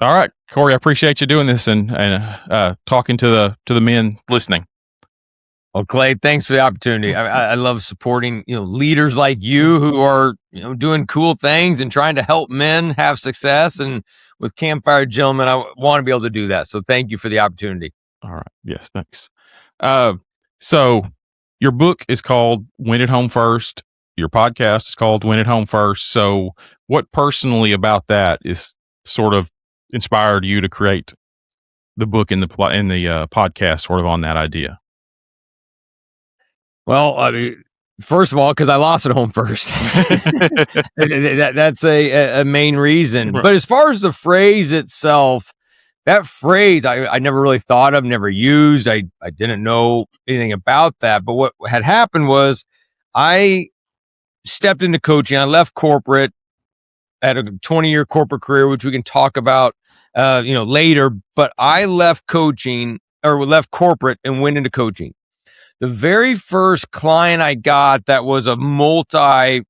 All right, Cory, I appreciate you doing this and talking to the men listening. Well, Clay, thanks for the opportunity. I love supporting leaders like you who are doing cool things and trying to help men have success. And with Campfire Gentleman, I want to be able to do that. So thank you for the opportunity. All right. Yes, thanks. So your book is called Win at Home First. Your podcast is called Win at Home First. So what personally about that is sort of inspired you to create the book and the podcast sort of on that idea? Well, I mean, first of all, because I lost at home first. That's a main reason. Right. But as far as the phrase itself, that phrase I never really thought of, never used. I didn't know anything about that. But what had happened was I stepped into coaching. I left corporate at a 20-year corporate career, which we can talk about later. But I left coaching or left corporate and went into coaching. The very first client I got that was a multi-person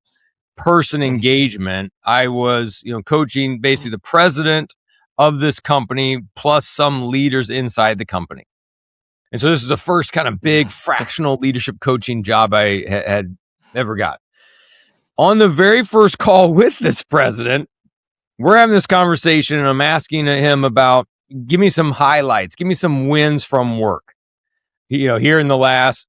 engagement, I was, coaching basically the president of this company plus some leaders inside the company. And so this is the first kind of big fractional leadership coaching job I had ever got. On the very first call with this president, we're having this conversation and I'm asking him about, give me some highlights, give me some wins from work. Here in the last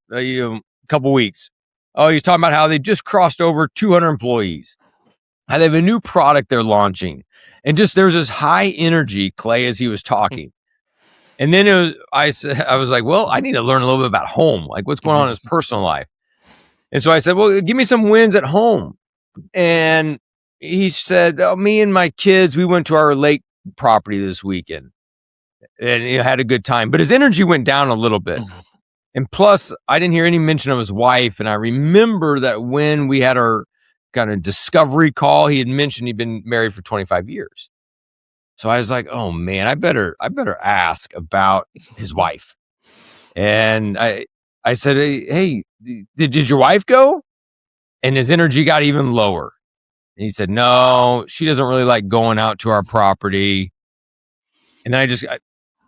couple weeks. Oh, he's talking about how they just crossed over 200 employees. How they have a new product they're launching. And just there's this high energy, Clay, as he was talking. And then I was like, well, I need to learn a little bit about home, like what's going on in his personal life. And so I said, well, give me some wins at home. And he said, oh, me and my kids, we went to our lake property this weekend and had a good time. But his energy went down a little bit. And plus, I didn't hear any mention of his wife. And I remember that when we had our kind of discovery call, he had mentioned he'd been married for 25 years. So I was like, oh man, I better ask about his wife. And I said, hey, did your wife go? And his energy got even lower. And he said, no, she doesn't really like going out to our property. And then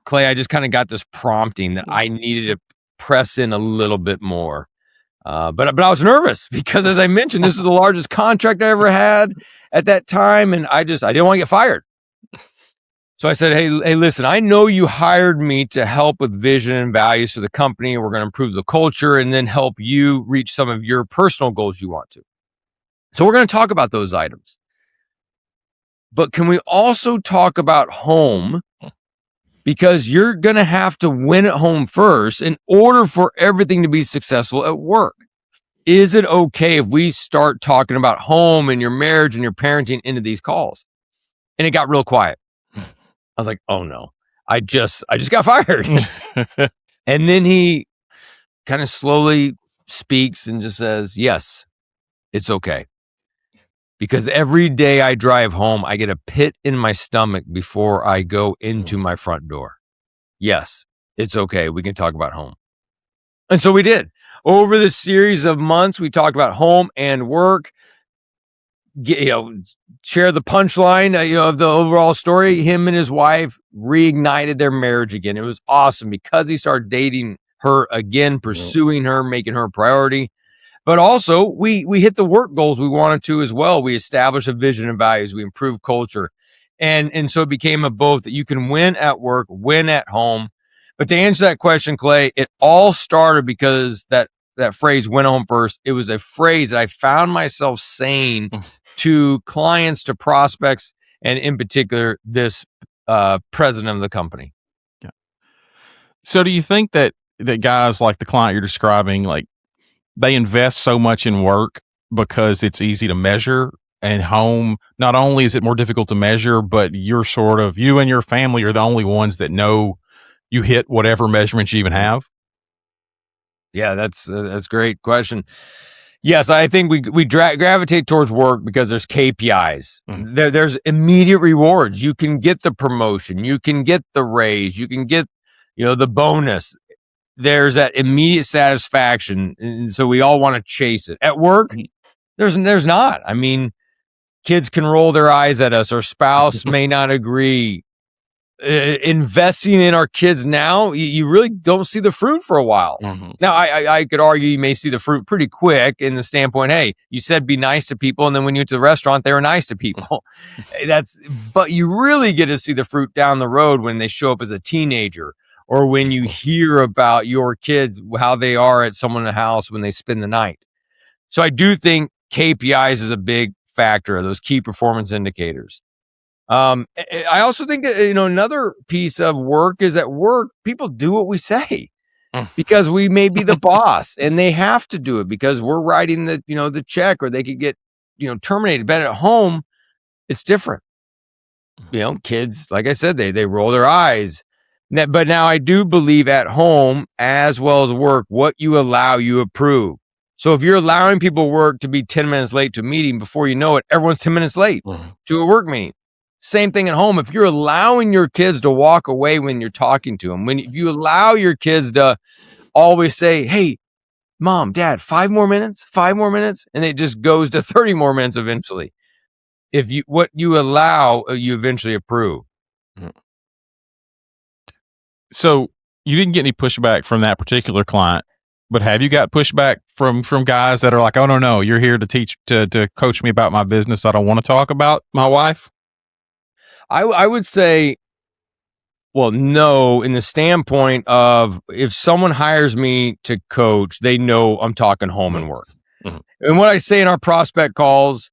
Clay, I just kind of got this prompting that I needed to press in a little bit more. But I was nervous because, as I mentioned, this was the largest contract I ever had at that time. And I didn't want to get fired. So I said, hey, listen, I know you hired me to help with vision and values for the company. We're going to improve the culture and then help you reach some of your personal goals you want to. So we're going to talk about those items. But can we also talk about home? Because you're going to have to win at home first in order for everything to be successful at work. Is it okay if we start talking about home and your marriage and your parenting into these calls? And it got real quiet. I was like, oh no, I just got fired. And then he kind of slowly speaks and just says, yes, it's okay. Because every day I drive home, I get a pit in my stomach before I go into my front door. Yes, it's okay. We can talk about home. And so we did. Over the series of months, we talked about home and work. Share the punchline of the overall story. Him and his wife reignited their marriage again. It was awesome because he started dating her again, pursuing her, making her a priority. But also, we hit the work goals we wanted to as well. We established a vision and values. We improved culture. And so it became a both that you can win at work, win at home. But to answer that question, Clay, it all started because that phrase, win home first, it was a phrase that I found myself saying to clients, to prospects, and in particular, this president of the company. Yeah. So do you think that guys like the client you're describing, like, they invest so much in work because it's easy to measure, and home, not only is it more difficult to measure, but you and your family are the only ones that know you hit whatever measurements you even have? Yeah, that's a great question. Yes, I think we gravitate towards work because there's KPIs. Mm-hmm. There's immediate rewards. You can get the promotion, you can get the raise, you can get the bonus. There's that immediate satisfaction, and so we all want to chase it. At work, there's not. I mean, kids can roll their eyes at us, our spouse may not agree. investing in our kids now, you really don't see the fruit for a while. Mm-hmm. Now, I could argue you may see the fruit pretty quick in the standpoint, hey, you said be nice to people, and then when you went to the restaurant, they were nice to people. But you really get to see the fruit down the road when they show up as a teenager, or when you hear about your kids, how they are at someone in the house when they spend the night. So I do think KPIs is a big factor, those key performance indicators. I also think another piece of work is at work, people do what we say because we may be the boss, and they have to do it because we're writing the check, or they could get terminated. But at home, it's different. Kids, like I said, they roll their eyes. But now I do believe at home as well as work, what you allow, you approve. So if you're allowing people work to be 10 minutes late to a meeting, before you know it, everyone's 10 minutes late to a work meeting. Same thing at home. If you're allowing your kids to walk away when you're talking to them, if you allow your kids to always say, hey, mom, dad, 5 more minutes, and it just goes to 30 more minutes eventually. What you allow, you eventually approve. So you didn't get any pushback from that particular client, but have you got pushback from guys that are like, oh, no, you're here to teach, to coach me about my business. I don't want to talk about my wife? I would say, well, no, in the standpoint of if someone hires me to coach, they know I'm talking home and work. Mm-hmm. And what I say in our prospect calls,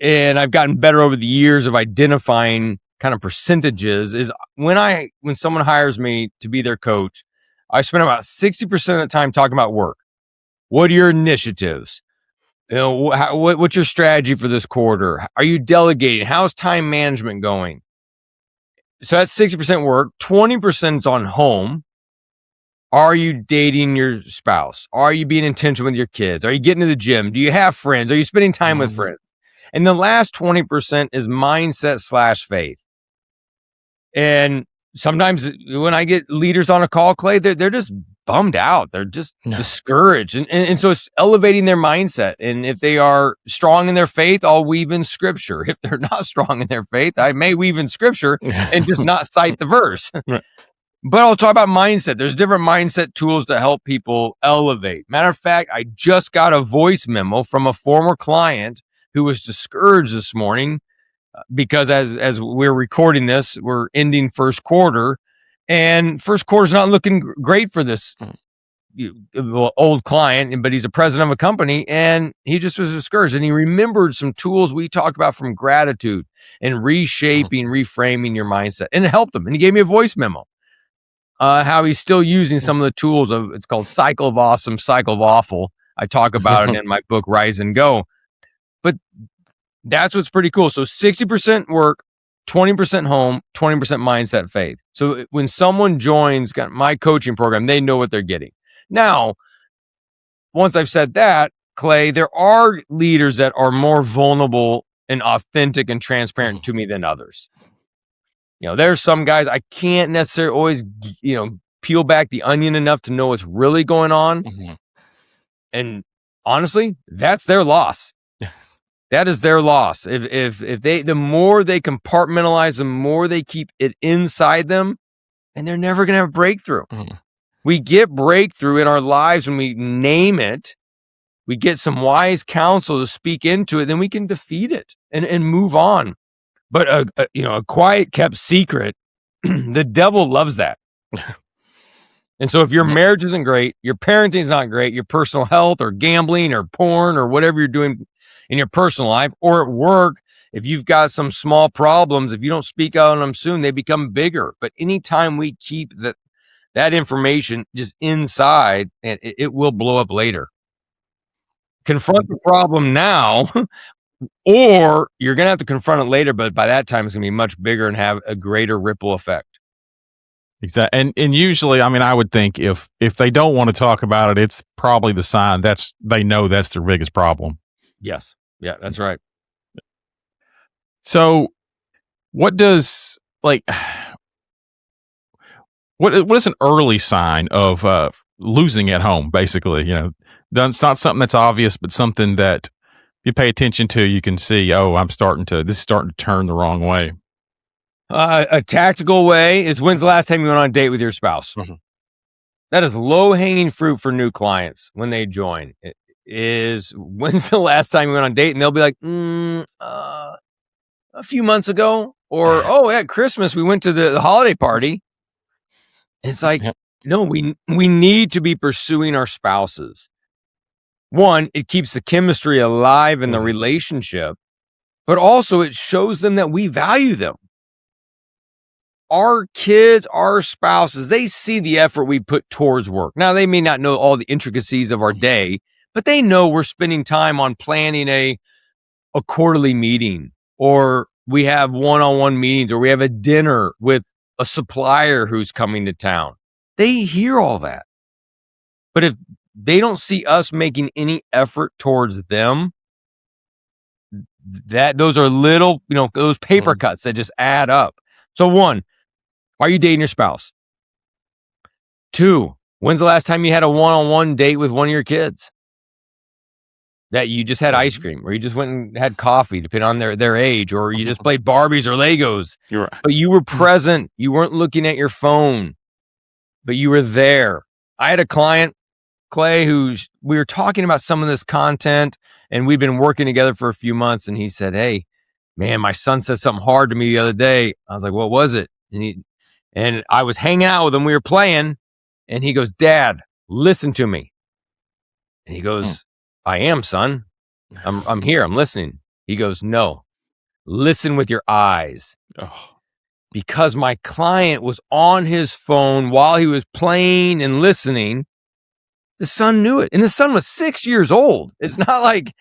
and I've gotten better over the years of identifying kind of percentages, is when someone hires me to be their coach, I spend about 60% of the time talking about work. What are your initiatives? What's your strategy for this quarter? Are you delegating? How's time management going? So that's 60% work. 20% is on home. Are you dating your spouse? Are you being intentional with your kids? Are you getting to the gym? Do you have friends? Are you spending time with friends? And the last 20% is mindset / faith. And sometimes when I get leaders on a call, Clay, they're just bummed out. They're just discouraged. And so it's elevating their mindset. And if they are strong in their faith, I'll weave in scripture. If they're not strong in their faith, I may weave in scripture and just not cite the verse. Right. But I'll talk about mindset. There's different mindset tools to help people elevate. Matter of fact, I just got a voice memo from a former client who was discouraged this morning because as we're recording this, we're ending first quarter. And first quarter's not looking great for this old client, but he's a president of a company, and he just was discouraged. And he remembered some tools we talked about from gratitude and reshaping, reframing your mindset, and it helped him. And he gave me a voice memo, how he's still using some of the tools of, it's called Cycle of Awesome, Cycle of Awful. I talk about it in my book, Rise and Go. But that's what's pretty cool. So 60% work, 20% home, 20% mindset, faith. So when someone joins my coaching program, they know what they're getting. Now, once I've said that, Clay, there are leaders that are more vulnerable and authentic and transparent to me than others. There's some guys I can't necessarily always, peel back the onion enough to know what's really going on. Mm-hmm. And honestly, that's their loss. That is their loss. If they, the more they compartmentalize, the more they keep it inside them, and they're never going to have a breakthrough. Mm-hmm. We get breakthrough in our lives when we name it. We get some wise counsel to speak into it, then we can defeat it and move on. But a quiet kept secret, the devil loves that. And so if your marriage isn't great, your parenting is not great, your personal health or gambling or porn or whatever you're doing in your personal life or at work, if you've got some small problems, if you don't speak out on them soon, they become bigger. But anytime we keep that information just inside, and it will blow up later. Confront the problem now, or you're going to have to confront it later, but by that time it's going to be much bigger and have a greater ripple effect. Exactly. And usually, I would think if they don't want to talk about it, it's probably the sign they know that's their biggest problem. Yes. Yeah, that's right. So what is an early sign of losing at home, basically? It's not something that's obvious, but something that if you pay attention to, you can see, this is starting to turn the wrong way. A tactical way is, when's the last time you went on a date with your spouse? Mhm. That is low-hanging fruit for new clients when they join. It is, when's the last time you went on a date? And they'll be like, a few months ago. Or, oh, at Christmas, we went to the holiday party. It's like, Yep. no, we need to be pursuing our spouses. One, it keeps the chemistry alive in the relationship, but also it shows them that we value them. Our kids, our spouses, they see the effort we put towards work. Now, they may not know all the intricacies of our day, but they know we're spending time on planning a quarterly meeting, or we have one-on-one meetings, or we have a dinner with a supplier who's coming to town. They hear all that. But if they don't see us making any effort towards them, those are little, those paper cuts that just add up. So one, are you dating your spouse? Two, when's the last time you had a one-on-one date with one of your kids? That you just had ice cream, or you just went and had coffee, depending on their age, or you just played Barbies or Legos. You're right. But you were present. You weren't looking at your phone, but you were there. I had a client, Clay, we were talking about some of this content, and we'd been working together for a few months, and he said, hey, man, my son said something hard to me the other day. I was like, what was it? And I was hanging out with him. We were playing, and he goes, Dad, listen to me. And he goes, I am, son. I'm here. I'm listening. He goes, no, listen with your eyes. Oh. Because my client was on his phone while he was playing and listening. The son knew it. And the son was 6 years old. It's not like,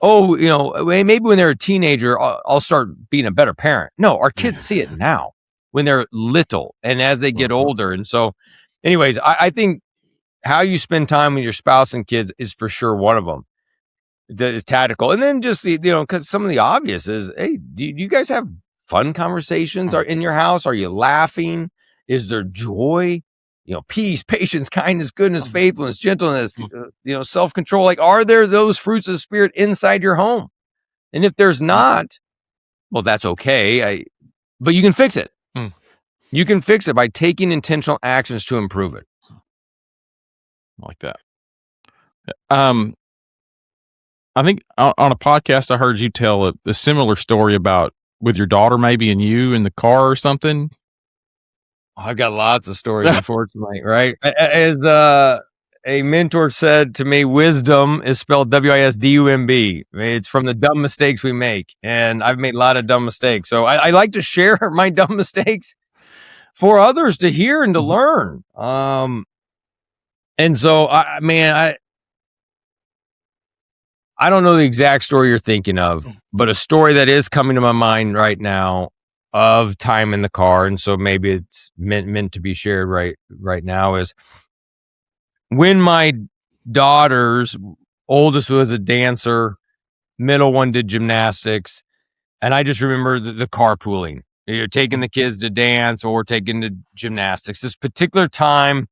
maybe when they're a teenager, I'll start being a better parent. No, our kids see it now when they're little and as they get older. And so anyways, I think how you spend time with your spouse and kids is for sure one of them. It's tactical. And then just, because some of the obvious is, hey, do you guys have fun conversations in your house? Are you laughing? Is there joy? Peace, patience, kindness, goodness, faithfulness, gentleness, self-control. Like, are there those fruits of the Spirit inside your home? And if there's not, well, that's okay. But you can fix it. You can fix it by taking intentional actions to improve it. Like that. I think on a podcast, I heard you tell a similar story about with your daughter, maybe, and you in the car or something. I've got lots of stories, unfortunately, right? As a mentor said to me, wisdom is spelled W-I-S-D-U-M-B. It's from the dumb mistakes we make. And I've made a lot of dumb mistakes. So I like to share my dumb mistakes for others to hear and to learn. And so, I don't know the exact story you're thinking of, but a story that is coming to my mind right now of time in the car, and so maybe it's meant to be shared right now, is when my daughter's oldest was a dancer, middle one did gymnastics, and I just remember the carpooling. You're taking the kids to dance or taking to gymnastics. This particular time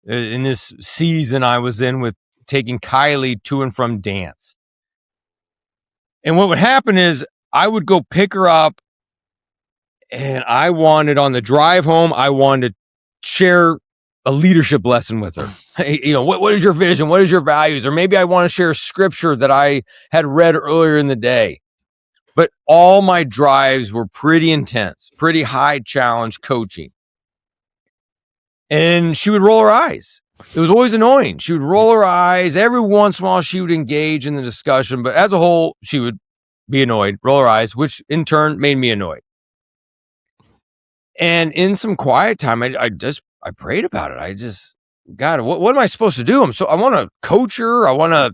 in this season I was in with taking Kylie to and from dance. And what would happen is I would go pick her up, and I wanted, on the drive home, I wanted to share a leadership lesson with her. What is your vision? What is your values? Or maybe I want to share scripture that I had read earlier in the day. But all my drives were pretty intense, pretty high challenge coaching. And she would roll her eyes. It was always annoying. She would roll her eyes. Every once in a while, she would engage in the discussion. But as a whole, she would be annoyed, roll her eyes, which in turn made me annoyed. And in some quiet time, I prayed about it. God, what am I supposed to do? I want to coach her. I want to,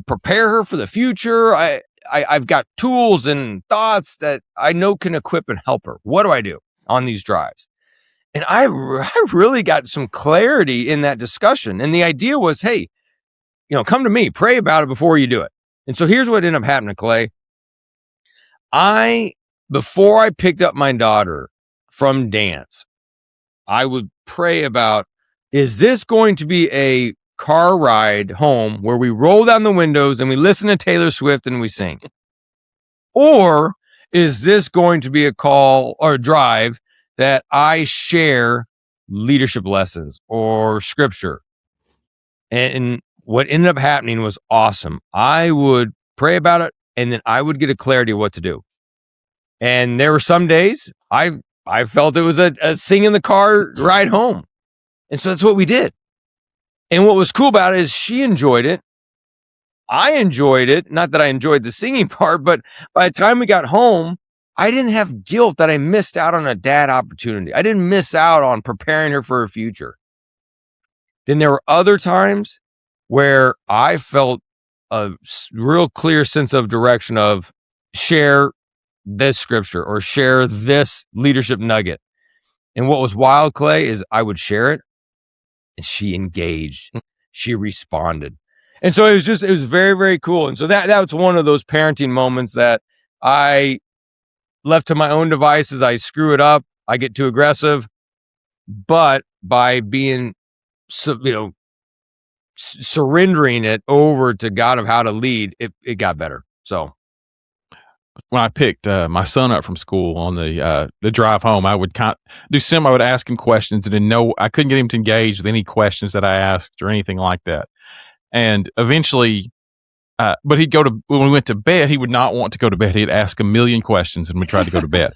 prepare her for the future. I've got tools and thoughts that I know can equip and help her. What do I do on these drives? And I really got some clarity in that discussion. And the idea was, hey, come to me, pray about it before you do it. And so here's what ended up happening, Clay. Before I picked up my daughter from dance, I would pray about, is this going to be a car ride home where we roll down the windows and we listen to Taylor Swift and we sing? Or is this going to be a call or a drive that I share leadership lessons or scripture? And what ended up happening was awesome. I would pray about it, and then I would get a clarity of what to do. And there were some days I felt it was a sing in the car ride home. And so that's what we did. And what was cool about it is she enjoyed it. I enjoyed it. Not that I enjoyed the singing part, but by the time we got home, I didn't have guilt that I missed out on a dad opportunity. I didn't miss out on preparing her for her future. Then there were other times where I felt a real clear sense of direction of share this scripture or share this leadership nugget. And what was wild, Clay, is I would share it and she engaged. She responded. And so it was very, very cool. And so that was one of those parenting moments that I left to my own devices. I screw it up. I get too aggressive. But by being, surrendering it over to God of how to lead, it got better. So when I picked my son up from school on the drive home, I would I would ask him questions, and then I couldn't get him to engage with any questions that I asked or anything like that. And eventually, but when we went to bed, he would not want to go to bed. He'd ask a million questions, and we tried to go to bed.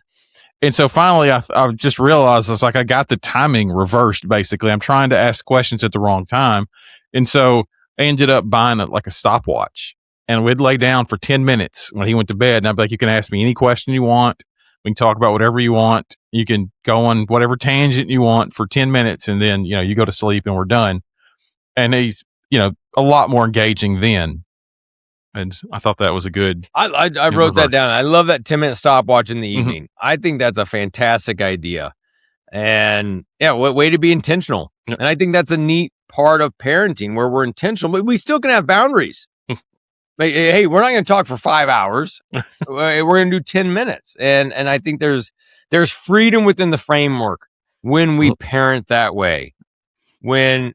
And so finally, I just realized I got the timing reversed. Basically, I'm trying to ask questions at the wrong time, and so I ended up buying a stopwatch. And we'd lay down for 10 minutes when he went to bed. And I'd be like, you can ask me any question you want. We can talk about whatever you want. You can go on whatever tangent you want for 10 minutes. And then, you go to sleep and we're done. And he's, a lot more engaging then. And I thought that was a good. I wrote that down. I love that 10-minute stopwatch in the evening. I think that's a fantastic idea. And yeah, what way to be intentional. And I think that's a neat part of parenting where we're intentional, but we still can have boundaries. Hey, we're not going to talk for 5 hours. We're going to do 10 minutes. And I think there's freedom within the framework when we parent that way. When,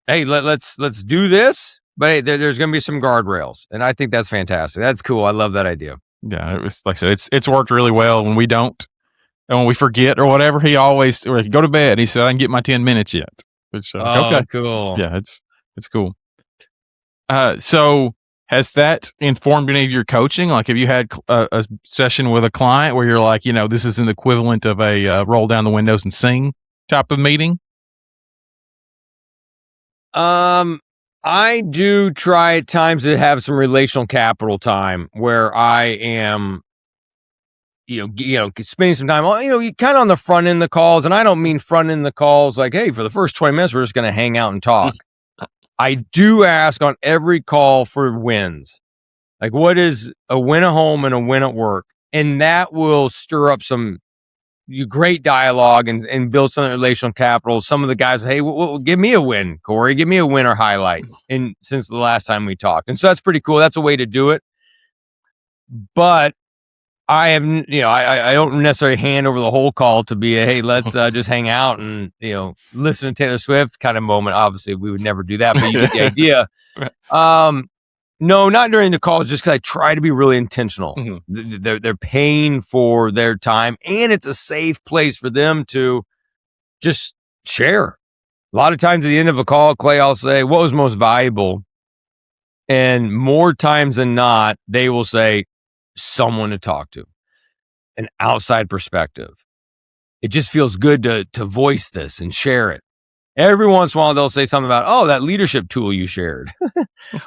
hey, let's do this, but hey, there's going to be some guardrails. And I think that's fantastic. That's cool. I love that idea. Yeah, it was, like I said, it's worked really well when we don't. And when we forget or whatever, he always go to bed. He said, I didn't get my 10 minutes yet. Which, okay, cool. Yeah, it's cool. So has that informed any of your coaching? Like, have you had a session with a client where you're like, this is an equivalent of a roll down the windows and sing type of meeting? I do try at times to have some relational capital time where I am, spending some time, you kind of on the front end of the calls. And I don't mean front end of the calls like, hey, for the first 20 minutes, we're just going to hang out and talk. I do ask on every call for wins. Like, what is a win at home and a win at work? And that will stir up some great dialogue and build some relational capital. Some of the guys, hey, give me a win, Cory. Give me a win or highlight since the last time we talked. And so that's pretty cool. That's a way to do it. But I have, I don't necessarily hand over the whole call to be hey, let's just hang out and, listen to Taylor Swift kind of moment. Obviously, we would never do that, but you get the idea. No, not during the calls, just because I try to be really intentional. They're paying for their time, and it's a safe place for them to just share. A lot of times at the end of a call, Clay, I'll say, what was most valuable? And more times than not, they will say, someone to talk to, an outside perspective. It just feels good to voice this and share it. Every once in a while, they'll say something about, that leadership tool you shared,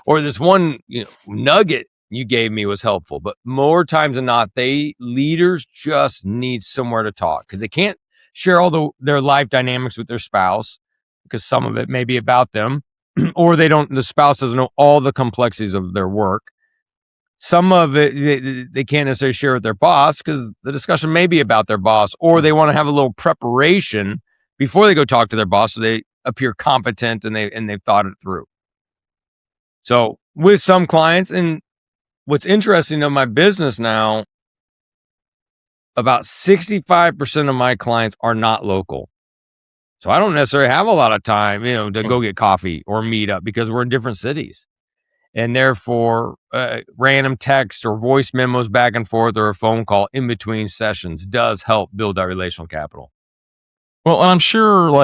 or this one nugget you gave me was helpful. But more times than not, leaders just need somewhere to talk because they can't share all their life dynamics with their spouse because some of it may be about them, or the spouse doesn't know all the complexities of their work. Some of it they can't necessarily share with their boss because the discussion may be about their boss, or they want to have a little preparation before they go talk to their boss so they appear competent and they've thought it through. So with some clients, and what's interesting of my business now, about 65% of my clients are not local. So I don't necessarily have a lot of time, to go get coffee or meet up because we're in different cities. And therefore, random text or voice memos back and forth or a phone call in between sessions does help build that relational capital. Well, and I'm sure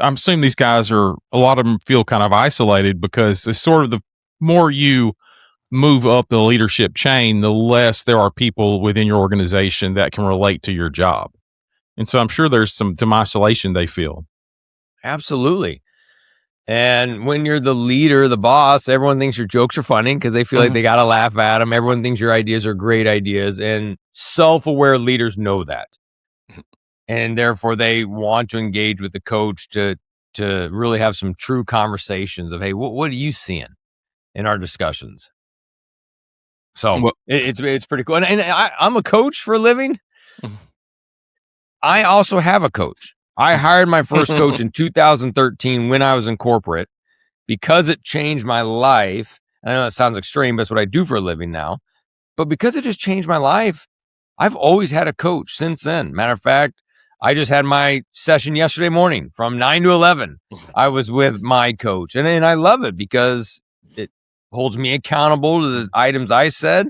I'm assuming these guys a lot of them feel kind of isolated because it's sort of the more you move up the leadership chain, the less there are people within your organization that can relate to your job. And so I'm sure there's some isolation they feel. Absolutely. And when you're the leader, the boss, everyone thinks your jokes are funny because they feel like they got to laugh at them. Everyone thinks your ideas are great ideas. And self-aware leaders know that. And therefore, they want to engage with the coach to really have some true conversations of, hey, what are you seeing in our discussions? So it's pretty cool. And I'm a coach for a living. I also have a coach. I hired my first coach in 2013 when I was in corporate because it changed my life. I know that sounds extreme, but it's what I do for a living now. But because it just changed my life, I've always had a coach since then. Matter of fact, I just had my session yesterday morning from 9 to 11. I was with my coach, and I love it because it holds me accountable to the items I said.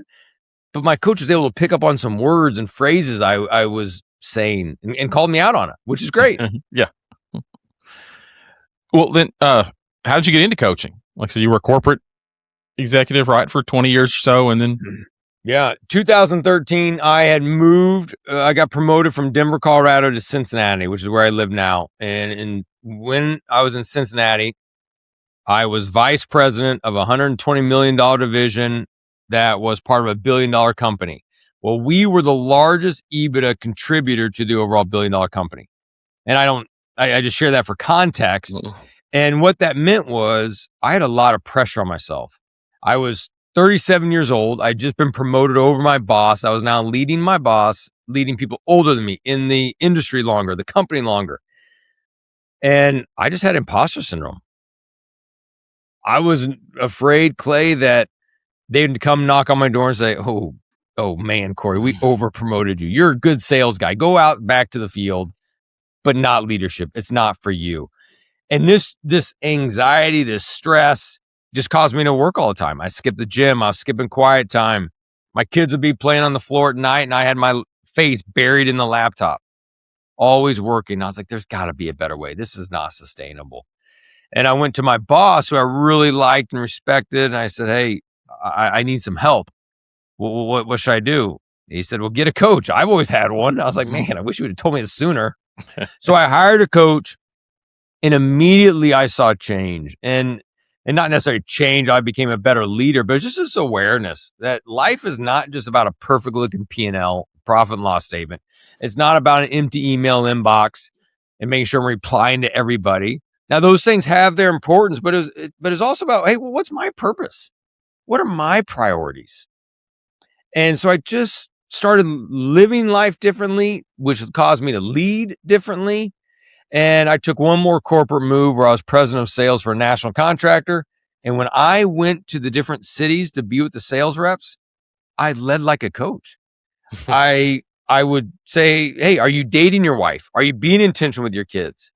But my coach was able to pick up on some words and phrases I was saying and called me out on it, which is great. Yeah. Well, then, how did you get into coaching? Like I said, you were a corporate executive, right, for 20 years or so, and then... Yeah, 2013, I had moved. I got promoted from Denver, Colorado to Cincinnati, which is where I live now. And when I was in Cincinnati, I was vice president of a $120 million division that was part of a $1 billion company. Well, we were the largest EBITDA contributor to the overall $1 billion company. And I just share that for context. And what that meant was I had a lot of pressure on myself. I was 37 years old. I'd just been promoted over my boss. I was now leading my boss, leading people older than me in the industry longer, the company longer. And I just had imposter syndrome. I was afraid, Clay, that they'd come knock on my door and say, oh man, Cory, we over promoted you. You're a good sales guy. Go out back to the field, but not leadership. It's not for you. And this anxiety, this stress just caused me to work all the time. I skipped the gym. I was skipping quiet time. My kids would be playing on the floor at night and I had my face buried in the laptop, always working. I was like, there's got to be a better way. This is not sustainable. And I went to my boss, who I really liked and respected. And I said, hey, I need some help. What should I do? He said, well, get a coach. I've always had one. I was like, man, I wish you would have told me this sooner. So I hired a coach and immediately I saw change. And not necessarily change, I became a better leader, but it's just this awareness that life is not just about a perfect looking P&L, profit and loss statement. It's not about an empty email inbox and making sure I'm replying to everybody. Now, those things have their importance, but it's also about, hey, well, what's my purpose? What are my priorities? And so I just started living life differently, which caused me to lead differently. And I took one more corporate move where I was president of sales for a national contractor. And when I went to the different cities to be with the sales reps, I led like a coach. I would say, hey, are you dating your wife? Are you being intentional with your kids?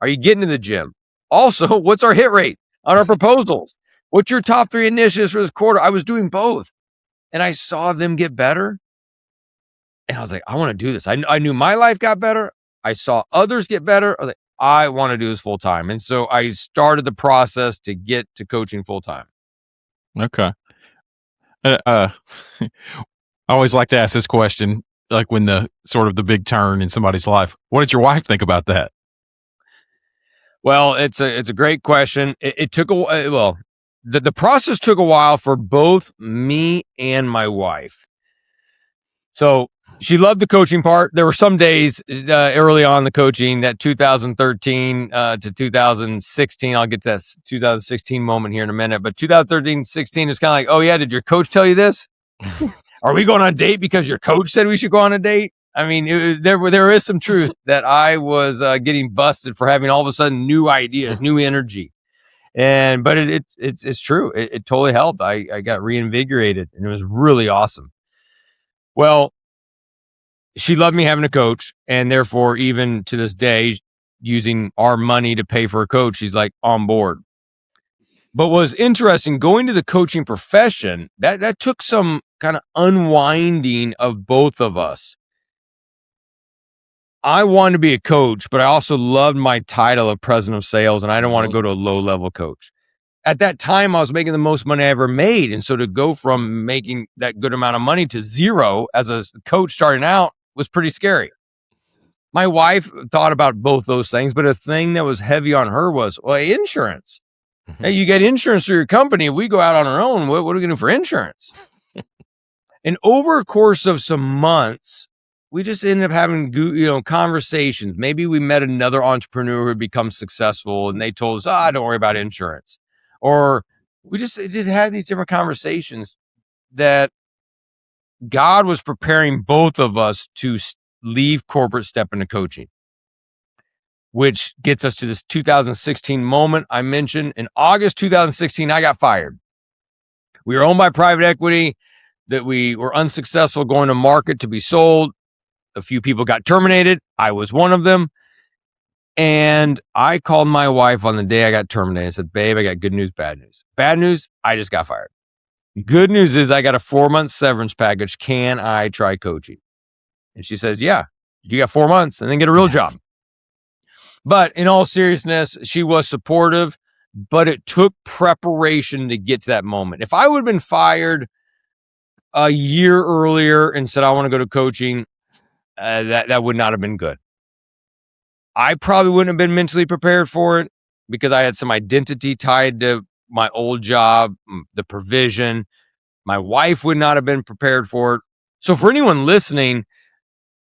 Are you getting to the gym? Also, what's our hit rate on our proposals? What's your top 3 initiatives for this quarter? I was doing both. And I saw them get better. And I was like, I want to do this. I knew my life got better. I saw others get better. I was like, I want to do this full time. And so I started the process to get to coaching full time. Okay. I always like to ask this question, like when the sort of the big turn in somebody's life. What did your wife think about that? Well, it's a great question. It took the process took a while for both me and my wife. So she loved the coaching part. There were some days early on in the coaching, that 2013 to 2016. I'll get to that 2016 moment here in a minute. But 2013, 16 is kind of like, oh yeah, did your coach tell you this? Are we going on a date because your coach said we should go on a date? I mean, there is some truth that I was getting busted for having all of a sudden new ideas, new energy. But it's true. It totally helped. I got reinvigorated and it was really awesome. Well, she loved me having a coach, and therefore, even to this day, using our money to pay for a coach, she's like on board. But what was interesting, going to the coaching profession, that took some kind of unwinding of both of us. I wanted to be a coach, but I also loved my title of president of sales, and I didn't want to go to a low-level coach. At that time, I was making the most money I ever made. And so to go from making that good amount of money to zero as a coach starting out was pretty scary. My wife thought about both those things, but a thing that was heavy on her was, well, insurance. Hey, you get insurance through your company. If we go out on our own, what are we going to do for insurance? And over a course of some months, we just ended up having, conversations. Maybe we met another entrepreneur who had become successful and they told us, don't worry about insurance. Or we just had these different conversations that God was preparing both of us to leave corporate, step into coaching, which gets us to this 2016 moment I mentioned. In August 2016, I got fired. We were owned by private equity, that we were unsuccessful going to market to be sold. A few people got terminated. I was one of them. And I called my wife on the day I got terminated. I said, babe, I got good news, bad news. Bad news, I just got fired. Good news is I got a 4-month severance package. Can I try coaching? And she says, yeah, you got 4 months and then get a real job. But in all seriousness, she was supportive, but it took preparation to get to that moment. If I would have been fired a year earlier and said, I want to go to coaching, that would not have been good. I probably wouldn't have been mentally prepared for it because I had some identity tied to my old job, the provision. My wife would not have been prepared for it. So for anyone listening,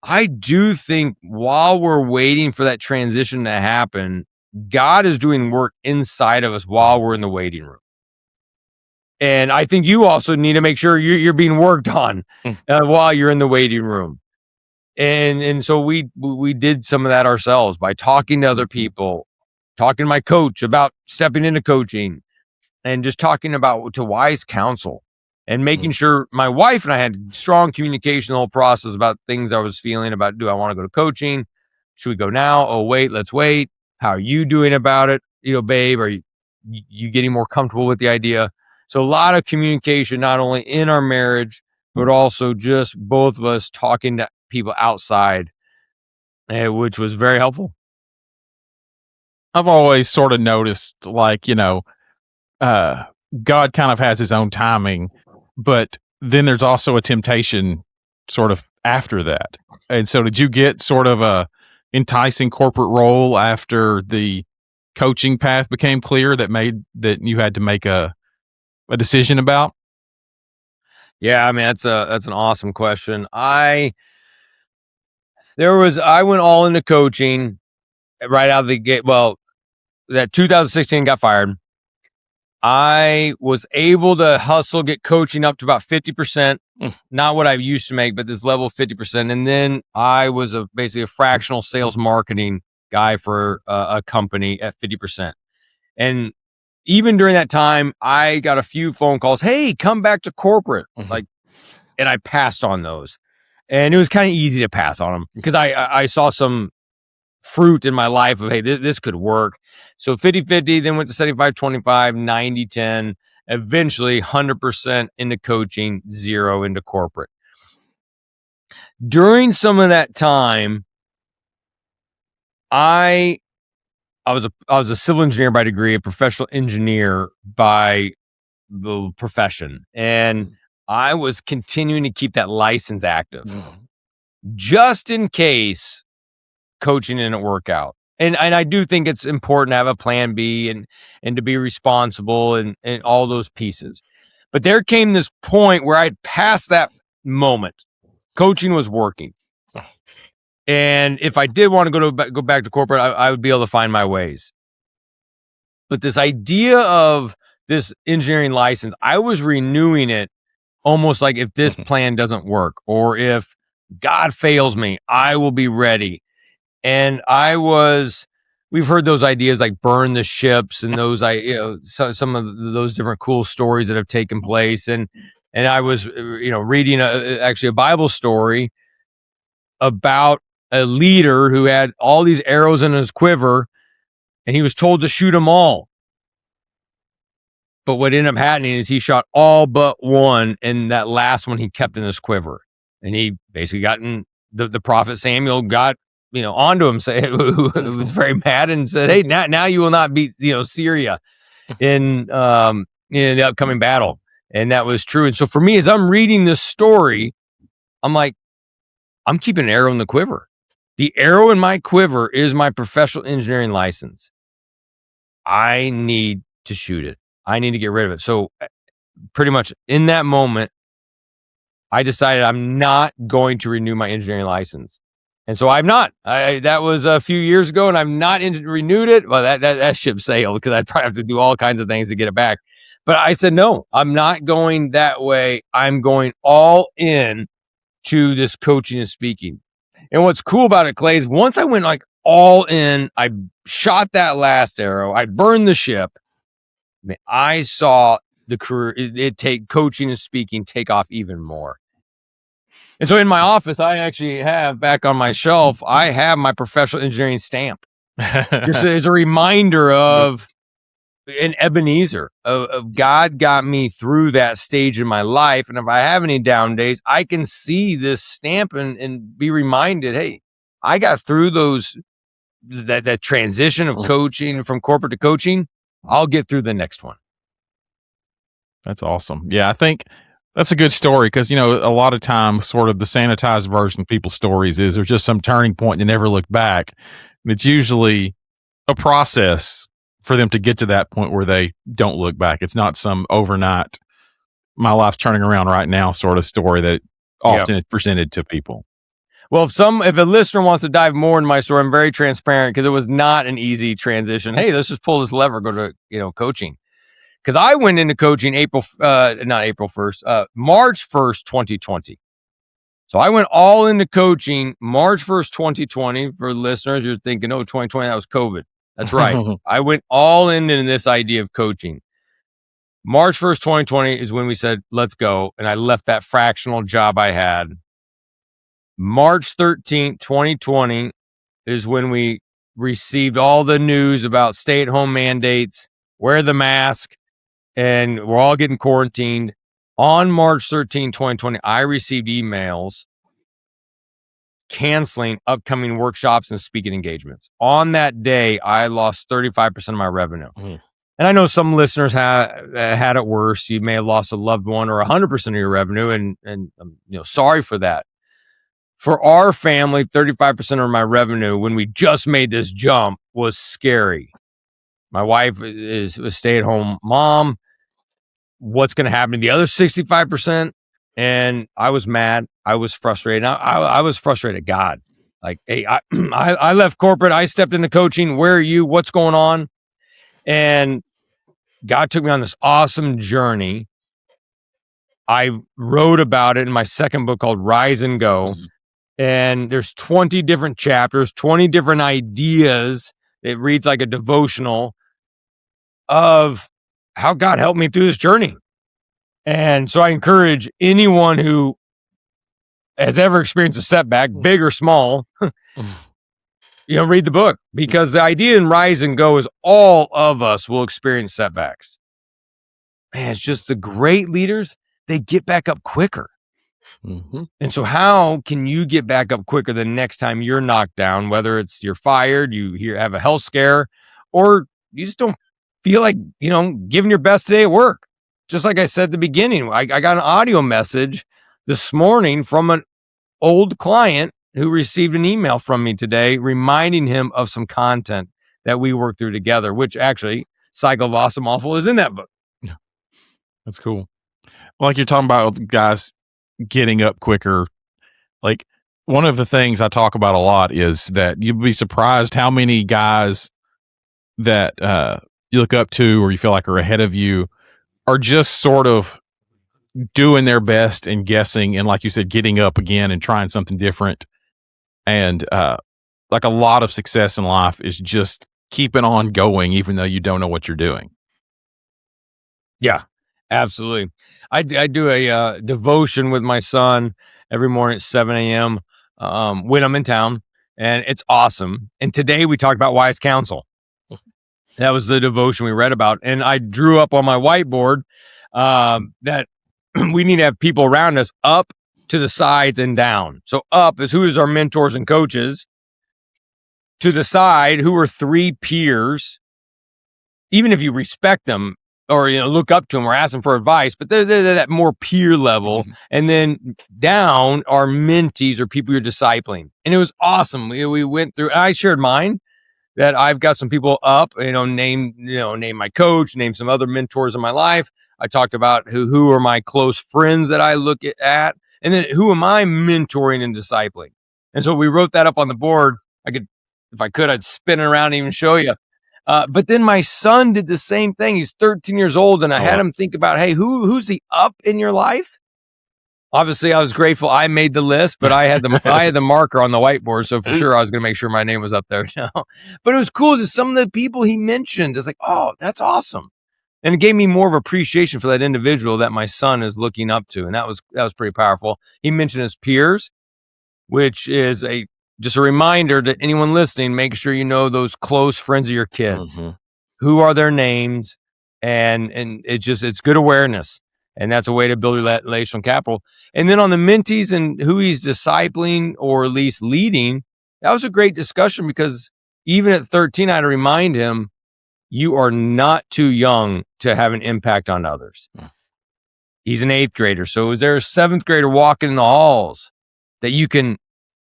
I do think while we're waiting for that transition to happen, God is doing work inside of us while we're in the waiting room. And I think you also need to make sure you're being worked on while you're in the waiting room. And so we did some of that ourselves by talking to other people, talking to my coach about stepping into coaching, and just talking about to wise counsel and making sure my wife and I had strong communication the whole process about things I was feeling about. Do I want to go to coaching? Should we go now? Oh, wait, let's wait. How are you doing about it? Babe, are you getting more comfortable with the idea? So a lot of communication, not only in our marriage, but also just both of us talking to people outside, which was very helpful. I've always sort of noticed, God kind of has his own timing, but then there's also a temptation sort of after that. And so did you get sort of a enticing corporate role after the coaching path became clear that you had to make a decision about? Yeah, I mean, that's an awesome question. I went all into coaching right out of the gate. Well, that 2016 got fired. I was able to hustle, get coaching up to about 50%, not what I used to make, but this level of 50%. And then I was basically a fractional sales marketing guy for a company at 50%. And even during that time, I got a few phone calls. Hey, come back to corporate. And I passed on those. And it was kind of easy to pass on them because I saw some fruit in my life of, hey, this could work. So 50-50, then went to 75-25, 90-10, eventually 100% into coaching, 0 into corporate. During some of that time, I was a civil engineer by degree, a professional engineer by the profession. And I was continuing to keep that license active just in case coaching didn't work out. And I do think it's important to have a plan B and to be responsible and all those pieces. But there came this point where I'd passed that moment. Coaching was working. And if I did want to go back to corporate, I would be able to find my ways. But this idea of this engineering license, I was renewing it almost like if this plan doesn't work or if God fails me, I will be ready. And we've heard those ideas like burn the ships and those, some of those different cool stories that have taken place. And I was, reading actually a Bible story about a leader who had all these arrows in his quiver and he was told to shoot them all. But what ended up happening is he shot all but one, and that last one he kept in his quiver. And he basically gotten the prophet Samuel got, onto him, who was very mad and said, "Hey, now you will not beat, Syria in the upcoming battle." And that was true. And so for me, as I'm reading this story, I'm like, I'm keeping an arrow in the quiver. The arrow in my quiver is my professional engineering license. I need to shoot it. I need to get rid of it. So pretty much in that moment, I decided I'm not going to renew my engineering license. And so I'm not. That was a few years ago, and I've not renewed it. Well, that ship sailed, because I'd probably have to do all kinds of things to get it back. But I said, no, I'm not going that way. I'm going all in to this coaching and speaking. And what's cool about it, Clay, is once I went like all in, I shot that last arrow, I burned the ship. I saw the career, it take coaching and speaking take off even more. And so in my office, I actually have back on my shelf, I have my professional engineering stamp. Just as a reminder of an Ebenezer of God got me through that stage in my life. And if I have any down days, I can see this stamp and be reminded, hey, I got through that transition of coaching from corporate to coaching. I'll get through the next one. That's awesome. Yeah, I think that's a good story, because, a lot of times sort of the sanitized version of people's stories is there's just some turning point and they never look back. And it's usually a process for them to get to that point where they don't look back. It's not some overnight, my life's turning around right now sort of story that often is presented to people. Well, if a listener wants to dive more in my story, I'm very transparent, because it was not an easy transition. Hey, let's just pull this lever, go to, coaching. Because I went into coaching March 1st, 2020. So I went all into coaching March 1st, 2020. For listeners, you're thinking, 2020, that was COVID. That's right. I went all into this idea of coaching. March 1st, 2020 is when we said, let's go. And I left that fractional job I had. March 13th, 2020 is when we received all the news about stay-at-home mandates, wear the mask, and we're all getting quarantined. On March 13, 2020, I received emails canceling upcoming workshops and speaking engagements. On that day, I lost 35% of my revenue. And I know some listeners had it worse. You may have lost a loved one or 100% of your revenue, and sorry for that. For our family, 35% of my revenue when we just made this jump was scary. My wife is a stay-at-home mom. What's going to happen to the other 65%? And I was mad. I was frustrated. I was frustrated at God. Like, hey, I left corporate. I stepped into coaching. Where are you? What's going on? And God took me on this awesome journey. I wrote about it in my second book called Rise and Go. And there's 20 different chapters, 20 different ideas. It reads like a devotional of how God helped me through this journey. And so I encourage anyone who has ever experienced a setback, big or small, read the book, because the idea in Rise and Go is all of us will experience setbacks. Man, it's just the great leaders, they get back up quicker. And so how can you get back up quicker the next time you're knocked down, whether it's you're fired, you have a health scare, or you just don't feel like, giving your best today at work? Just like I said at the beginning, I got an audio message this morning from an old client who received an email from me today reminding him of some content that we worked through together, which actually Cycle of Awesome Awful is in that book. That's cool. Well, like you're talking about guys getting up quicker. Like, one of the things I talk about a lot is that you'd be surprised how many guys that you look up to or you feel like are ahead of you are just sort of doing their best and guessing, and like you said, getting up again and trying something different. And like a lot of success in life is just keeping on going, even though you don't know what you're doing. Yeah, absolutely. I do a devotion with my son every morning at 7 a.m. When I'm in town, and it's awesome. And today we talked about wise counsel. That was the devotion we read about. And I drew up on my whiteboard that we need to have people around us up, to the sides, and down. So up is who is our mentors and coaches. To the side, who are 3 peers, even if you respect them or look up to them or ask them for advice, but they're that more peer level. And then down are mentees, or people you're discipling. And it was awesome. We went through, I shared mine, that I've got some people up, name my coach, name some other mentors in my life. I talked about who are my close friends that I look at, and then who am I mentoring and discipling. And so we wrote that up on the board. If I could, I'd spin it around and even show you. But then my son did the same thing. He's 13 years old, and I had him think about, hey, who's the up in your life? Obviously, I was grateful I made the list, but I had the marker on the whiteboard, so for sure I was going to make sure my name was up there. But it was cool. Just some of the people he mentioned, it's like, oh, that's awesome, and it gave me more of appreciation for that individual that my son is looking up to, and that was pretty powerful. He mentioned his peers, which is just a reminder to anyone listening: make sure you know those close friends of your kids. Mm-hmm. Who are their names, and it's good awareness. And that's a way to build relational capital. And then on the mentees and who he's discipling or at least leading, that was a great discussion, because even at 13, I had to remind him, you are not too young to have an impact on others. He's an 8th grader. So is there a 7th grader walking in the halls that you can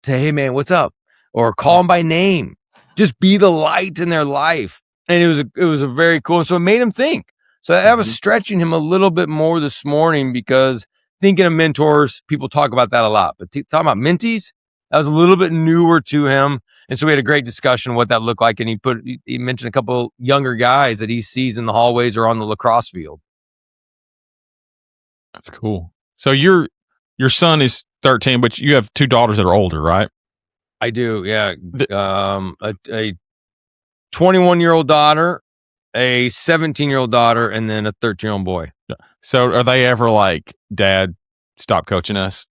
say, hey, man, what's up? Or call him by name. Just be the light in their life. And it was a very cool. And so it made him think. So that was stretching him a little bit more this morning, because thinking of mentors, people talk about that a lot. But talking about mentees, that was a little bit newer to him. And so we had a great discussion of what that looked like. And he mentioned a couple younger guys that he sees in the hallways or on the lacrosse field. That's cool. So your son is 13, but you have 2 daughters that are older, right? I do, yeah. A 21-year-old daughter, a 17-year-old daughter, and then a 13-year-old boy. So are they ever like, Dad, stop coaching us?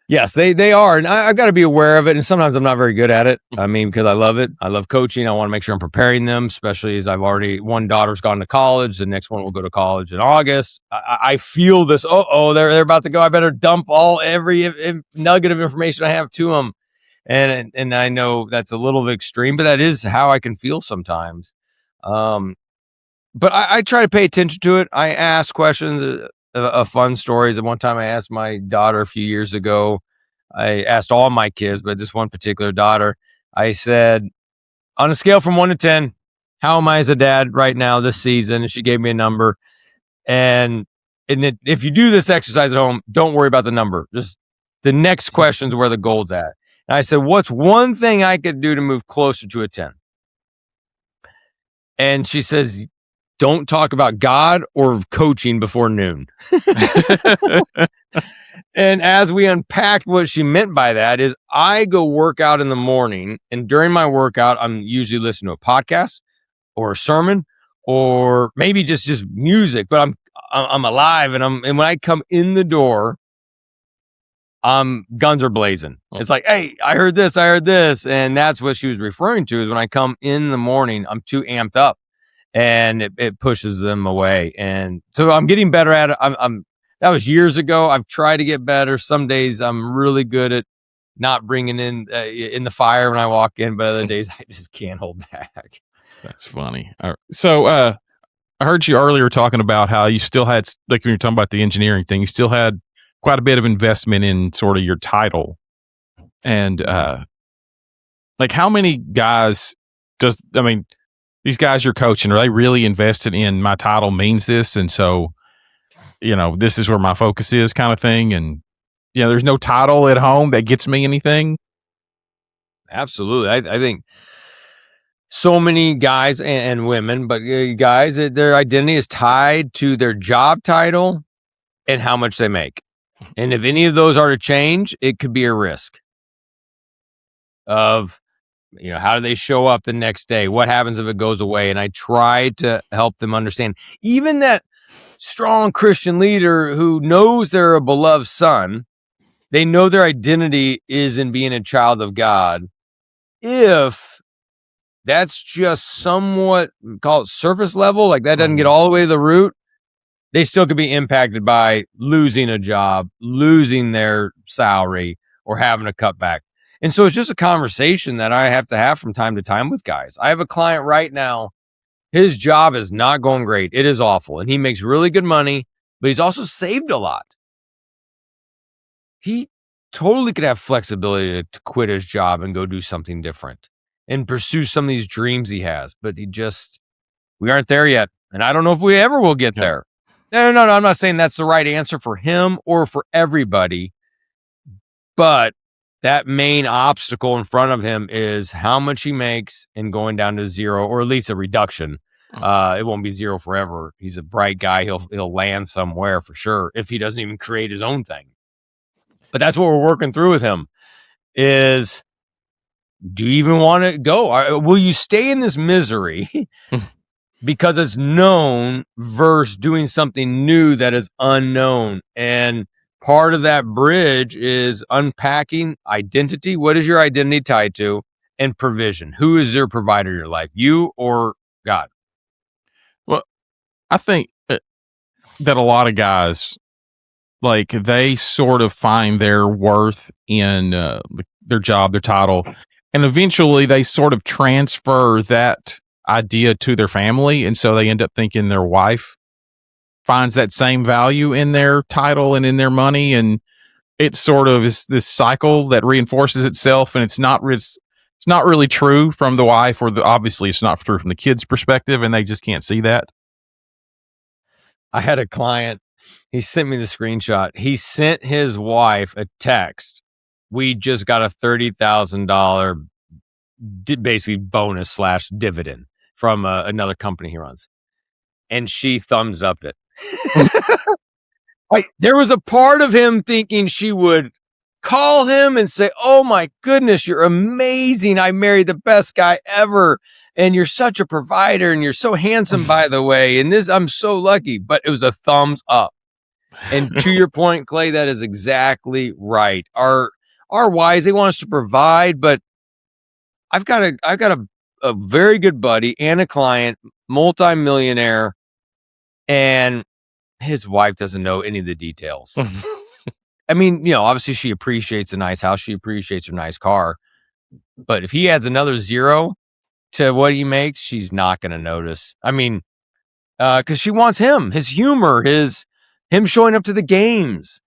Yes, they are. And I've got to be aware of it. And sometimes I'm not very good at it. I mean, because I love it. I love coaching. I want to make sure I'm preparing them, especially as one daughter's gone to college. The next one will go to college in August. I feel this, they're about to go. I better dump every nugget of information I have to them. And I know that's a little bit extreme, but that is how I can feel sometimes. But I try to pay attention to it. I ask questions of fun stories. At one time, I asked my daughter a few years ago. I asked all my kids, but this one particular daughter, I said, on a scale from 1 to 10, how am I as a dad right now this season? And she gave me a number. And if you do this exercise at home, don't worry about the number. Just the next question is where the gold's at. And I said, what's one thing I could do to move closer to a 10? And she says, don't talk about God or coaching before noon. And as we unpacked what she meant by that, is I go work out in the morning, and during my workout, I'm usually listening to a podcast or a sermon, or maybe just music, but I'm alive, and when I come in the door, guns are blazing. It's like, hey, I heard this. And that's what she was referring to, is when I come in the morning, I'm too amped up, and it pushes them away. And so I'm getting better at it. That was years ago. I've tried to get better. Some days I'm really good at not bringing in the fire when I walk in, but other days I just can't hold back. That's funny. So I heard you earlier talking about how you still had, like when you're talking about the engineering thing, you still had quite a bit of investment in sort of your title. And like, how many guys these guys you're coaching, are they really invested in my title means this? And so, this is where my focus is, kind of thing. And, there's no title at home that gets me anything. Absolutely. I think so many guys and women, but guys, their identity is tied to their job title and how much they make. And if any of those are to change, it could be a risk of, how do they show up the next day? What happens if it goes away? And I try to help them understand, even that strong Christian leader who knows they're a beloved son, they know their identity is in being a child of God. If that's just somewhat, call it surface level, like that doesn't get all the way to the root, they still could be impacted by losing a job, losing their salary, or having a cutback. And so it's just a conversation that I have to have from time to time with guys. I have a client right now. His job is not going great. It is awful. And he makes really good money, but he's also saved a lot. He totally could have flexibility to quit his job and go do something different and pursue some of these dreams he has. But we aren't there yet. And I don't know if we ever will get there. No, I'm not saying that's the right answer for him or for everybody. But that main obstacle in front of him is how much he makes and going down to zero, or at least a reduction. It won't be zero forever. He's a bright guy. He'll land somewhere for sure if he doesn't even create his own thing. But that's what we're working through with him is, do you even want to go? Will you stay in this misery because it's known versus doing something new that is unknown? And part of that bridge is unpacking identity. What is your identity tied to? And provision. Who is your provider in your life? You or God? Well, I think that a lot of guys, like, they sort of find their worth in their job, their title, and eventually they sort of transfer that idea to their family. And so they end up thinking their wife finds that same value in their title and in their money. And it sort of is this cycle that reinforces itself. And it's not really true from the wife, or obviously it's not true from the kid's perspective, and they just can't see that. I had a client, he sent me the screenshot. He sent his wife a text. We just got a $30,000 basically bonus / dividend from another company he runs. And she thumbs up it. There was a part of him thinking she would call him and say, "Oh my goodness, you're amazing. I married the best guy ever. And you're such a provider. And you're so handsome, by the way. And I'm so lucky." But it was a thumbs up. And to your point, Clay, that is exactly right. Our wives, they want us to provide, but I've got a very good buddy and a client, multimillionaire, and his wife doesn't know any of the details. I mean, obviously she appreciates a nice house. She appreciates her nice car. But if he adds another zero to what he makes, she's not going to notice. I mean, because she wants him, his humor, him showing up to the games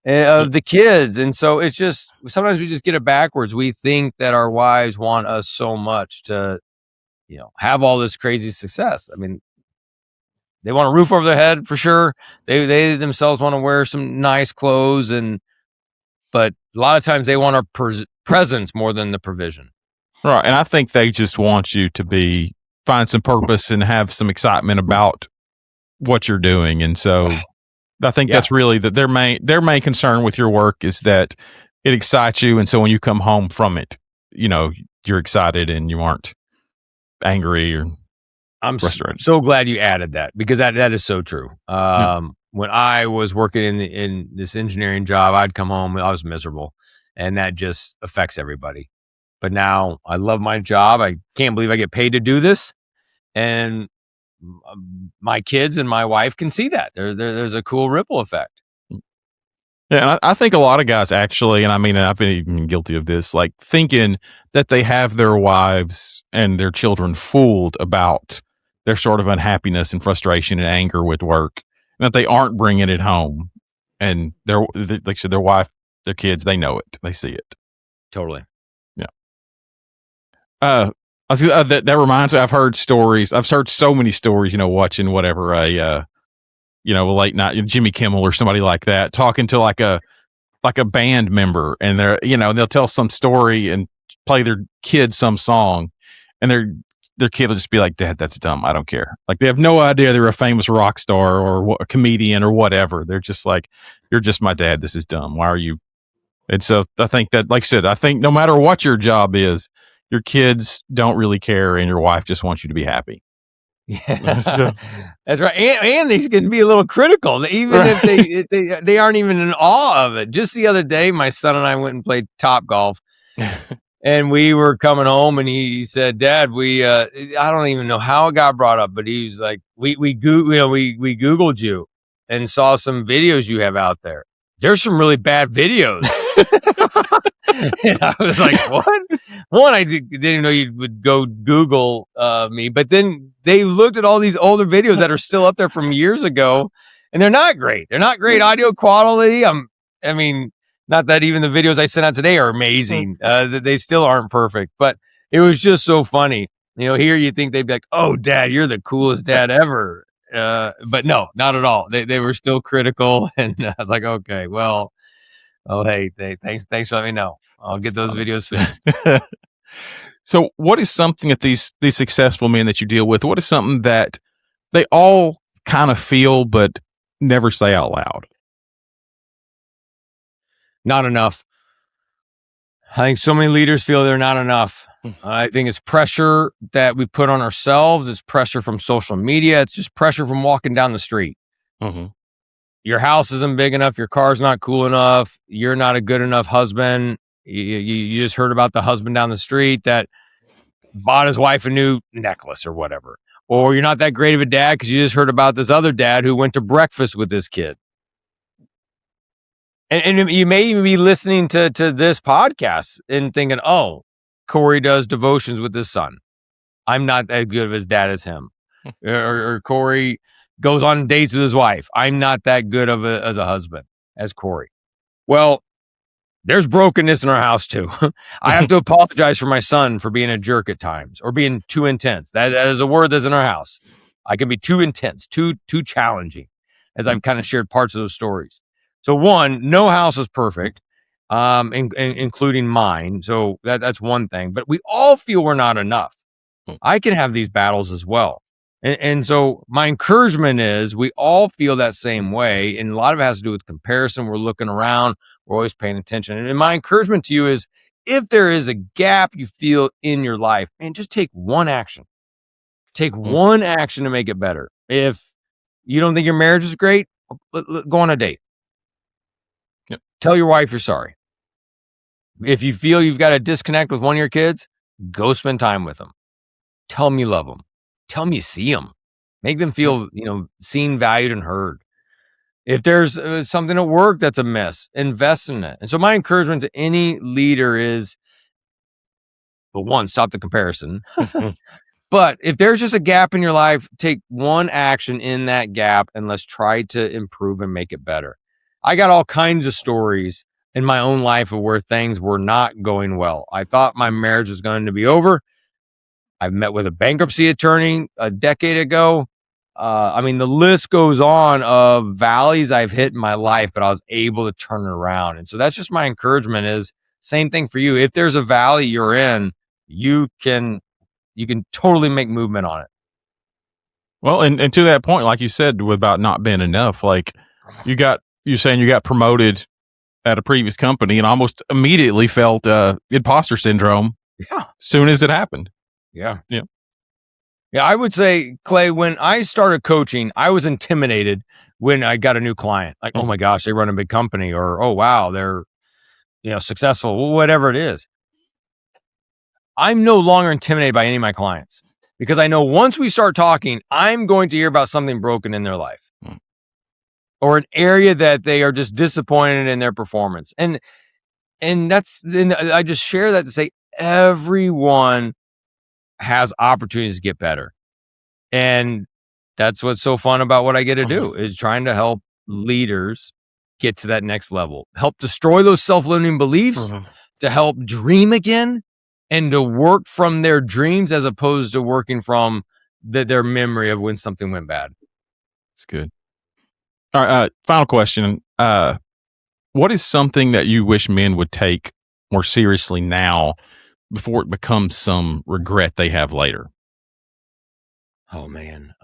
of the kids. And so it's just, sometimes we just get it backwards. We think that our wives want us so much to, have all this crazy success. I mean, they want a roof over their head for sure. They themselves want to wear some nice clothes, but a lot of times they want our presence more than the provision. Right. And I think they just want you to find some purpose and have some excitement about what you're doing. And so I think that's really their main concern with your work is that it excites you. And so when you come home from it, you're excited and you aren't angry or I'm frustrated. So glad you added that, because that is so true. When I was working in this engineering job, I'd come home, I was miserable, and that just affects everybody. But now I love my job. I can't believe I get paid to do this. And my kids and my wife can see that. There's a cool ripple effect. Yeah, and I think a lot of guys actually, and I mean, I've been even guilty of this, like thinking that they have their wives and their children fooled about their sort of unhappiness and frustration and anger with work, and that they aren't bringing it home. And like I said, their wife, their kids, they know it. They see it. Totally. Yeah. That reminds me, I've heard so many stories, watching whatever, a late night, Jimmy Kimmel or somebody like that, talking to like a band member, and they'll tell some story and play their kid some song, and their kid will just be like, "Dad, that's dumb. I don't care." Like, they have no idea they're a famous rock star or a comedian or whatever. They're just like, "You're just my dad. This is dumb. Why are you?" And so I think that, like I said, I think no matter what your job is, your kids don't really care, and your wife just wants you to be happy. Yeah, that's right. And they can be a little critical, even if they aren't even in awe of it. Just the other day, my son and I went and played Top Golf, And we were coming home, and he said, "Dad, I don't even know how it got brought up, but he was like, we Googled you and saw some videos you have out there. There's some really bad videos." And I was like, "What?" One, I didn't know you would go Google me, but then they looked at all these older videos that are still up there from years ago, and they're not great. They're not great audio quality. I mean, not that even the videos I sent out today are amazing. They still aren't perfect, but it was just so funny. Here you think they'd be like, "Oh, Dad, you're the coolest dad ever." But no, not at all. They were still critical, and I was like, "Okay, well, hey, thanks for letting me know. I'll get those videos fixed." So, what is something that these successful men that you deal with? What is something that they all kind of feel but never say out loud? Not enough. I think so many leaders feel they're not enough. I think it's pressure that we put on ourselves. It's pressure from social media. It's just pressure from walking down the street. Mm-hmm. Your house isn't big enough. Your car's not cool enough. You're not a good enough husband. You just heard about the husband down the street that bought his wife a new necklace or whatever. Or you're not that great of a dad because you just heard about this other dad who went to breakfast with this kid. And you may even be listening to this podcast and thinking, "Oh, Cory does devotions with his son. I'm not as good of his dad as him." or Cory goes on dates with his wife. I'm not that good as a husband as Cory. Well, there's brokenness in our house too. I have to apologize for my son for being a jerk at times or being too intense. That is a word that's in our house. I can be too intense, too challenging, as I've kind of shared parts of those stories. So one, no house is perfect, including mine. So that's one thing. But we all feel we're not enough. I can have these battles as well. And so my encouragement is we all feel that same way. And a lot of it has to do with comparison. We're looking around. We're always paying attention. And my encouragement to you is if there is a gap you feel in your life, man, just take one action. Take one action to make it better. If you don't think your marriage is great, go on a date. Yep. Tell your wife you're sorry. If you feel you've got to disconnect with one of your kids, go spend time with them. Tell them you love them. Tell them you see them. Make them feel, seen, valued, and heard. If there's something at work that's a mess, invest in it. And so my encouragement to any leader is, well, one, stop the comparison. But if there's just a gap in your life, take one action in that gap and let's try to improve and make it better. I got all kinds of stories in my own life of where things were not going well. I thought my marriage was going to be over. I met with a bankruptcy attorney a decade ago. The list goes on of valleys I've hit in my life, but I was able to turn it around. And so that's just my encouragement is same thing for you. If there's a valley you're in, you can totally make movement on it. Well, and to that point, like you said, about not being enough, like you're saying you got promoted at a previous company and almost immediately felt imposter syndrome. Yeah. Soon as it happened. Yeah. I would say, Clay, when I started coaching, I was intimidated when I got a new client. Like, oh my gosh, they run a big company, or oh wow, they're successful, whatever it is. I'm no longer intimidated by any of my clients because I know once we start talking, I'm going to hear about something broken in their life or an area that they are just disappointed in their performance. And I just share that to say everyone has opportunities to get better. And that's what's so fun about what I get to do is trying to help leaders get to that next level, help destroy those self-limiting beliefs, to help dream again and to work from their dreams as opposed to working from their memory of when something went bad. That's good. All right. Final question. What is something that you wish men would take more seriously now before it becomes some regret they have later? Oh man.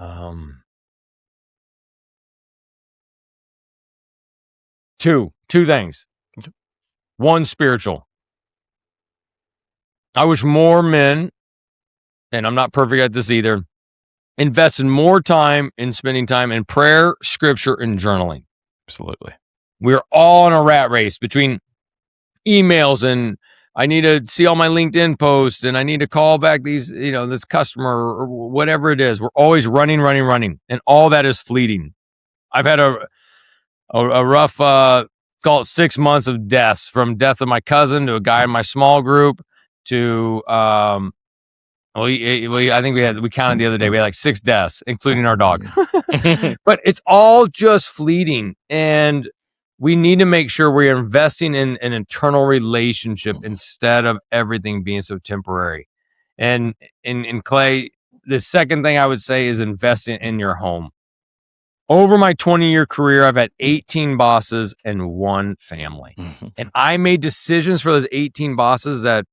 Two things. One, spiritual. I wish more men, and I'm not perfect at this either, invest in more time in spending time in prayer, scripture, and journaling. Absolutely. We're all in a rat race between emails and I need to see all my LinkedIn posts, and I need to call back these, this customer or whatever it is. We're always running, and all that is fleeting. I've had a rough, call it 6 months of deaths, from death of my cousin to a guy in my small group to, I think we counted the other day. We had like 6 deaths, including our dog. But it's all just fleeting, and we need to make sure we're investing in an internal relationship instead of everything being so temporary. And in Clay, the second thing I would say is investing in your home. Over my 20-year career, I've had 18 bosses and 1 family. And I made decisions for those 18 bosses that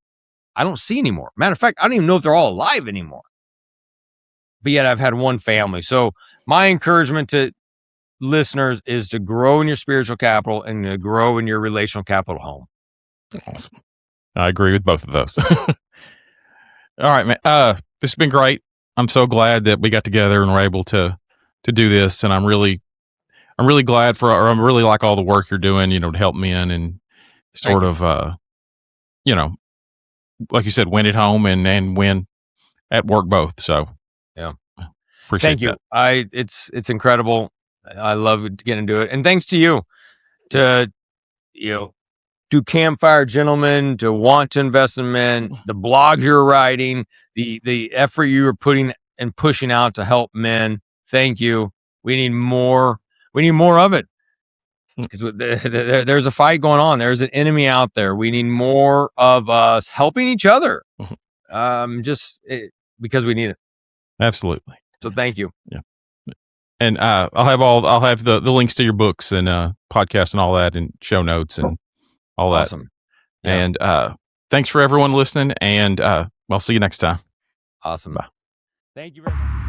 I don't see anymore. Matter of fact, I don't even know if they're all alive anymore. But yet I've had 1 family. So my encouragement to listeners is to grow in your spiritual capital and to grow in your relational capital home. Awesome. I agree with both of those. All right, man. This has been great. I'm so glad that we got together and were able to do this. And I'm really glad I'm really like all the work you're doing, to help men and sort of, like you said, win at home and win at work both. So yeah, appreciate you. It's incredible. I love getting to it. And thanks to you to, do Campfire Gentleman, to want to invest in men, the blog you're writing, the effort you're putting and pushing out to help men. Thank you. We need more. We need more of it, because there's a fight going on. There's an enemy out there. We need more of us helping each other, because we need it. Absolutely. So thank you. Yeah. And I'll have the links to your books and podcasts and all that, and show notes and all that. Awesome. Yeah. And thanks for everyone listening, and I'll see you next time. Awesome. Bye. Thank you very much.